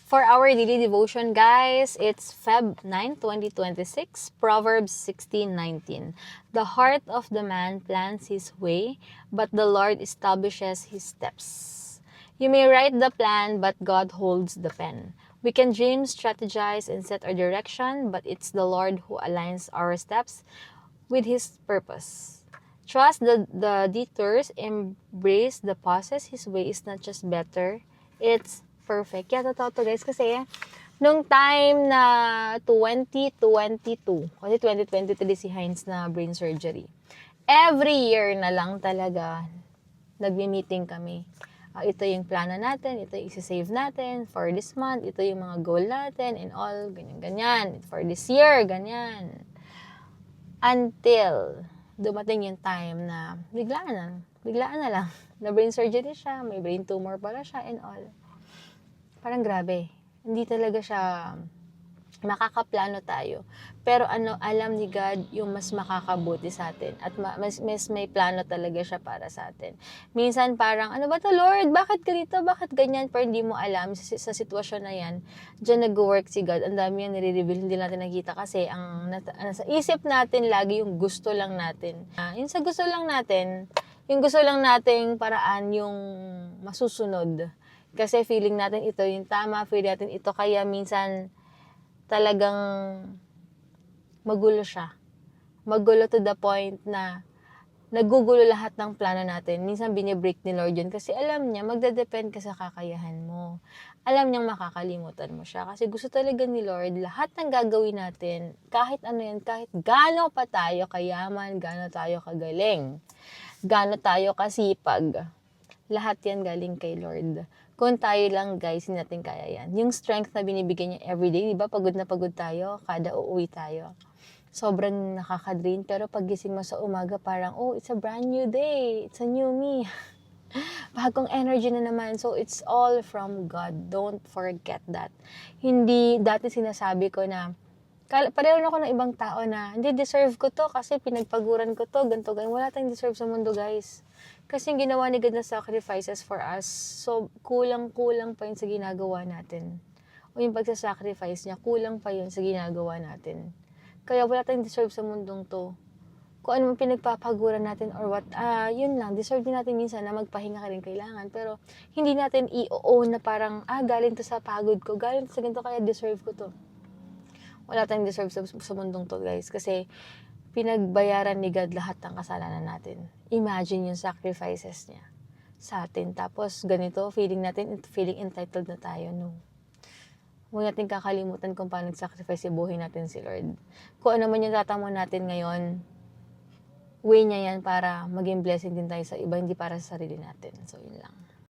For our daily devotion, guys, it's Feb 9, 2026, Proverbs 16:19. The heart of the man plans his way, but the Lord establishes his steps. You may write the plan, but God holds the pen. We can dream, strategize, and set our direction, but it's the Lord who aligns our steps with His purpose. Trust the detours, embrace the process. His way is not just better, it's perfect. Kaya totoo to guys, kasi nung time na 2022, kasi 2023 si Heinz na brain surgery, every year na lang talaga nagmi-meeting kami. Ito yung plano natin, ito yung isi-save natin for this month, ito yung mga goal natin and all, ganyan-ganyan. For this year, ganyan. Until dumating yung time na biglaan na lang. Na brain surgery siya, may brain tumor pala siya and all. Parang grabe. Hindi talaga siya makakaplano tayo. Pero alam ni God yung mas makakabuti sa atin. At mas may plano talaga siya para sa atin. Minsan parang, ano ba to Lord? Bakit ganito? Bakit ganyan? Pero hindi mo alam sa sitwasyon na yan. Diyan nag-work si God. Ang dami yung nire-reveal. Hindi natin nakita kasi ang nasa isip natin lagi yung gusto lang natin. Yung sa gusto lang natin, yung gusto lang nating paraan yung masusunod. Kasi feeling natin ito yung tama, feeling natin ito, kaya minsan talagang magulo siya. Magulo to the point na nagugulo lahat ng plano natin. Minsan binibreak ni Lord yun kasi alam niya, magdadepend ka sa kakayahan mo. Alam niyang makakalimutan mo siya kasi gusto talaga ni Lord lahat ng gagawin natin, kahit ano yan, kahit gaano pa tayo kayaman, gaano tayo kagaling, gaano tayo kasipag, lahat yan galing kay Lord. Kung tayo lang guys, hindi natin kaya yan. Yung strength na binibigay niya everyday, di ba? Pagod na pagod tayo, kada uuwi tayo. Sobrang nakaka-drain. Pero pagising mo sa umaga, parang, oh, it's a brand new day. It's a new me. Bagong energy na naman. So, it's all from God. Don't forget that. Hindi, dati sinasabi ko na, pareho ako ng ibang tao na, hindi, deserve ko to kasi pinagpaguran ko to, ganito, ganyan. Wala tayong deserve sa mundo, guys. Kasi yung ginawa ni God na sacrifices for us, so kulang-kulang pa yun sa ginagawa natin. O yung pagsasacrifice niya, kulang pa yun sa ginagawa natin. Kaya wala tayong deserve sa mundong to. Kung ano man pinagpapaguran natin or what, yun lang, deserve din natin minsan na magpahinga ka rin kailangan. Pero hindi natin i-own na parang, galing to sa pagod ko, galing to sa ganito, kaya deserve ko to. Wala tayong deserve sa mundong to, guys. Kasi pinagbayaran ni God lahat ng kasalanan natin. Imagine yung sacrifices niya sa atin. Tapos ganito, feeling entitled na tayo. No. Huwag natin kakalimutan kung paano nag-sacrifice, ibuhin natin si Lord. Kung ano man yung tatamo natin ngayon, way niya yan para maging blessing din tayo sa iba, hindi para sa sarili natin. So, yun lang.